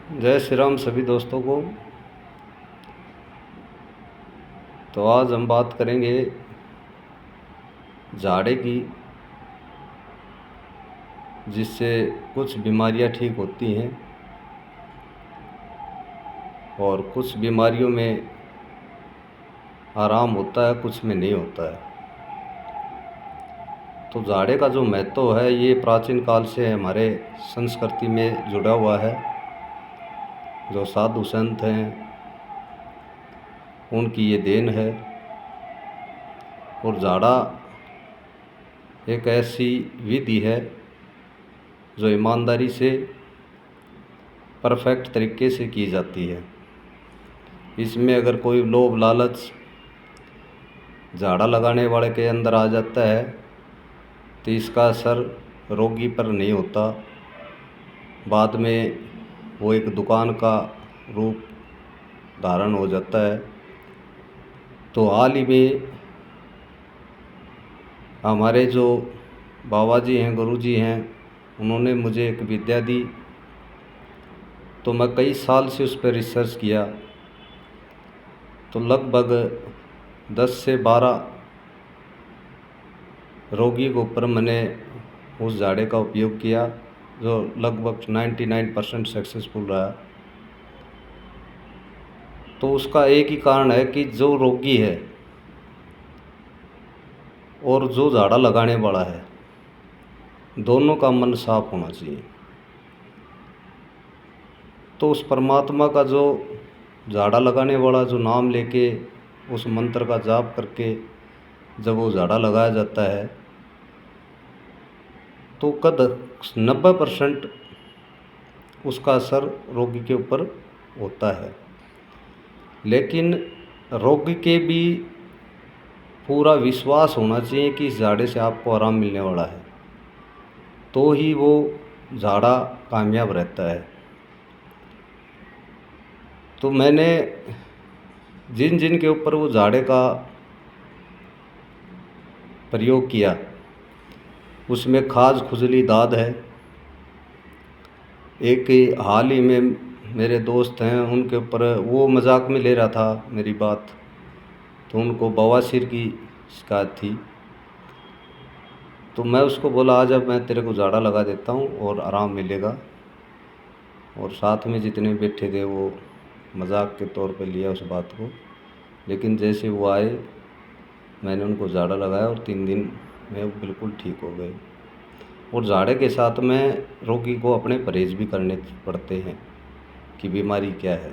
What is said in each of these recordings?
जय श्री राम सभी दोस्तों को। तो आज हम बात करेंगे जाड़े की, जिससे कुछ बीमारियां ठीक होती हैं और कुछ बीमारियों में आराम होता है, कुछ में नहीं होता है। तो जाड़े का जो महत्व है ये प्राचीन काल से हमारे संस्कृति में जुड़ा हुआ है। जो साधु संत हैं उनकी ये देन है। और जाड़ा एक ऐसी विधि है जो ईमानदारी से परफेक्ट तरीके से की जाती है। इसमें अगर कोई लोभ लालच जाड़ा लगाने वाले के अंदर आ जाता है तो इसका असर रोगी पर नहीं होता, बाद में वो एक दुकान का रूप धारण हो जाता है। तो हाल ही में हमारे जो बाबा जी हैं, गुरु जी हैं, उन्होंने मुझे एक विद्या दी। तो मैं कई साल से उस पर रिसर्च किया। तो लगभग 10 से 12 रोगी के ऊपर मैंने उस जाड़े का उपयोग किया, जो लगभग 99% सक्सेसफुल रहा। तो उसका एक ही कारण है कि जो रोगी है और जो जाड़ा लगाने वाला है, दोनों का मन साफ होना चाहिए। तो उस परमात्मा का जो जाड़ा लगाने वाला जो नाम लेके उस मंत्र का जाप करके जब वो जाड़ा लगाया जाता है तो कद 90% उसका असर रोगी के ऊपर होता है। लेकिन रोगी के भी पूरा विश्वास होना चाहिए कि इस जाड़े से आपको आराम मिलने वाला है, तो ही वो जाड़ा कामयाब रहता है। तो मैंने जिन जिन के ऊपर वो जाड़े का प्रयोग किया उसमें खाज खुजली दाद है। एक हाल ही में मेरे दोस्त हैं, उनके ऊपर वो मजाक में ले रहा था मेरी बात, तो उनको बवासीर की शिकायत थी। तो मैं उसको बोला आज अब मैं तेरे को जाड़ा लगा देता हूँ और आराम मिलेगा। और साथ में जितने बैठे थे वो मजाक के तौर पे लिया उस बात को। लेकिन जैसे वो आए मैंने उनको जाड़ा लगाया और 3 दिन में वो बिल्कुल ठीक हो गए। और जाड़े के साथ में रोगी को अपने परहेज भी करने पड़ते हैं कि बीमारी क्या है।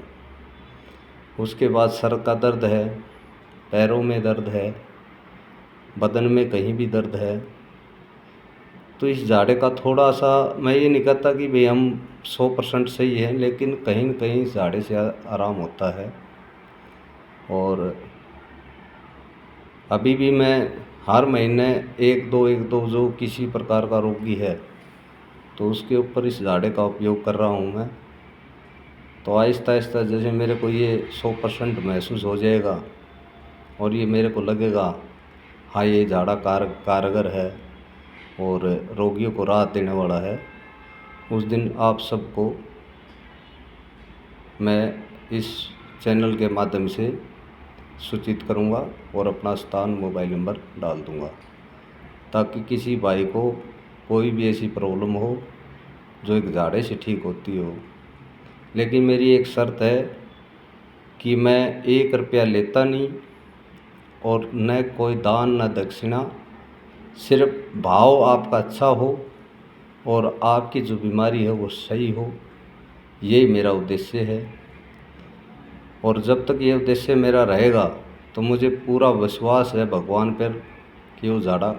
उसके बाद सर का दर्द है, पैरों में दर्द है, बदन में कहीं भी दर्द है, तो इस जाड़े का थोड़ा सा, मैं ये नहीं कहता कि भाई हम 100% सही हैं, लेकिन कहीं न कहीं इस जाड़े से आराम होता है। और अभी भी मैं हर महीने एक दो जो किसी प्रकार का रोगी है तो उसके ऊपर इस जाड़े का उपयोग कर रहा हूँ मैं। तो आहिस्ता आहिस्ता जैसे मेरे को ये 100% महसूस हो जाएगा और ये मेरे को लगेगा हाँ ये जाड़ा कारगर है और रोगियों को राहत देने वाला है, उस दिन आप सबको मैं इस चैनल के माध्यम से सूचित करूंगा और अपना स्थान मोबाइल नंबर डाल दूंगा, ताकि किसी भाई को कोई भी ऐसी प्रॉब्लम हो जो एक जाड़े से ठीक होती हो। लेकिन मेरी एक शर्त है कि मैं 1 रुपया लेता नहीं और न कोई दान न दक्षिणा, सिर्फ भाव आपका अच्छा हो और आपकी जो बीमारी है वो सही हो, यही मेरा उद्देश्य है। और जब तक ये उद्देश्य मेरा रहेगा तो मुझे पूरा विश्वास है भगवान पर कि वो जाड़ा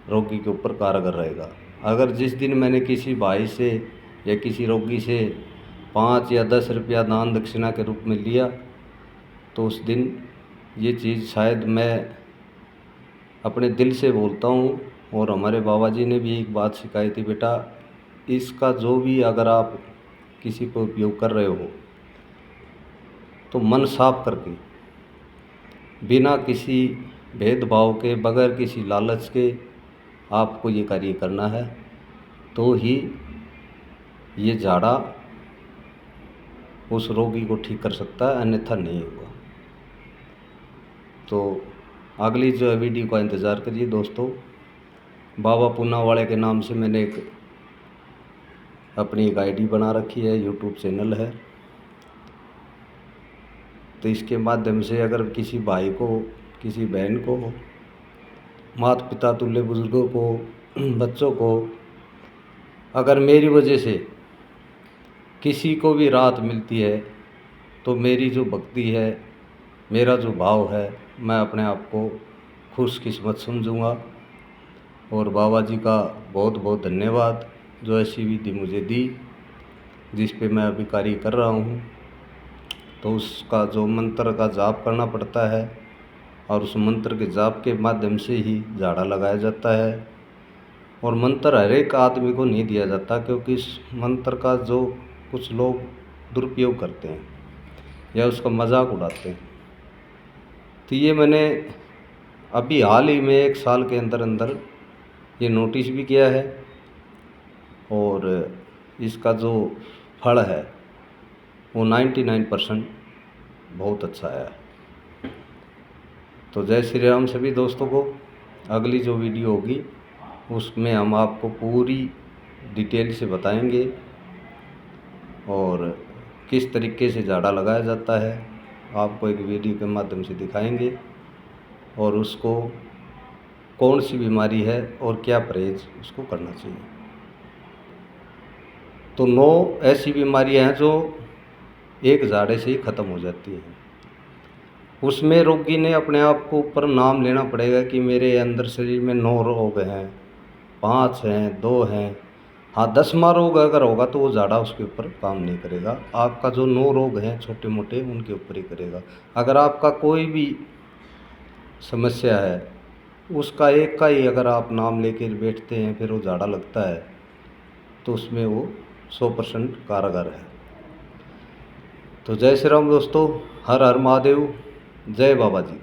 रोगी के ऊपर कारगर रहेगा। अगर जिस दिन मैंने किसी भाई से या किसी रोगी से 5 या 10 रुपया दान दक्षिणा के रूप में लिया तो उस दिन ये चीज़ शायद मैं अपने दिल से बोलता हूँ। और हमारे बाबा जी ने भी एक बात सिखाई थी, बेटा इसका जो भी अगर आप किसी को उपयोग कर रहे हो तो मन साफ करके, बिना किसी भेदभाव के, बगैर किसी लालच के आपको ये कार्य करना है, तो ही ये जाड़ा उस रोगी को ठीक कर सकता है, अन्यथा नहीं होगा। तो अगली जो वीडियो का इंतज़ार करिए दोस्तों। बाबा पूनावाले के नाम से मैंने अपनी एक आईडी बना रखी है, यूट्यूब चैनल है। तो इसके माध्यम से अगर किसी भाई को, किसी बहन को, माता पिता तुल्य बुजुर्गों को, बच्चों को, अगर मेरी वजह से किसी को भी राहत मिलती है तो मेरी जो भक्ति है, मेरा जो भाव है, मैं अपने आप को खुशकिस्मत समझूंगा। और बाबा जी का बहुत बहुत धन्यवाद जो ऐसी विधि मुझे दी, जिस पे मैं अभी कार्य कर रहा हूँ। तो उसका जो मंत्र का जाप करना पड़ता है और उस मंत्र के जाप के माध्यम से ही झाड़ा लगाया जाता है। और मंत्र हर एक आदमी को नहीं दिया जाता, क्योंकि इस मंत्र का जो कुछ लोग दुरुपयोग करते हैं या उसका मजाक उड़ाते हैं। तो ये मैंने अभी हाल ही में 1 साल के अंदर अंदर ये नोटिस भी किया है और इसका जो फल है वो 99% बहुत अच्छा है। तो जय श्री राम सभी दोस्तों को। अगली जो वीडियो होगी उसमें हम आपको पूरी डिटेल से बताएंगे और किस तरीके से झाड़ा लगाया जाता है, आपको एक वीडियो के माध्यम से दिखाएंगे और उसको कौन सी बीमारी है और क्या परहेज उसको करना चाहिए। तो 9 ऐसी बीमारियां हैं जो एक झाड़े से ही ख़त्म हो जाती हैं। उसमें रोगी ने अपने आप को ऊपर नाम लेना पड़ेगा कि मेरे अंदर शरीर में 9 रोग हैं, 5 हैं, 2 हैं। हाँ, 10वां रोग अगर होगा तो वो झाड़ा उसके ऊपर काम नहीं करेगा। आपका जो 9 रोग हैं छोटे मोटे, उनके ऊपर ही करेगा। अगर आपका कोई भी समस्या है, उसका एक का ही अगर आप नाम लेकर बैठते हैं फिर वो झाड़ा लगता है, तो उसमें वो 100% कारगर है। तो जय श्री राम दोस्तों, हर हर महादेव, जय बाबा जी।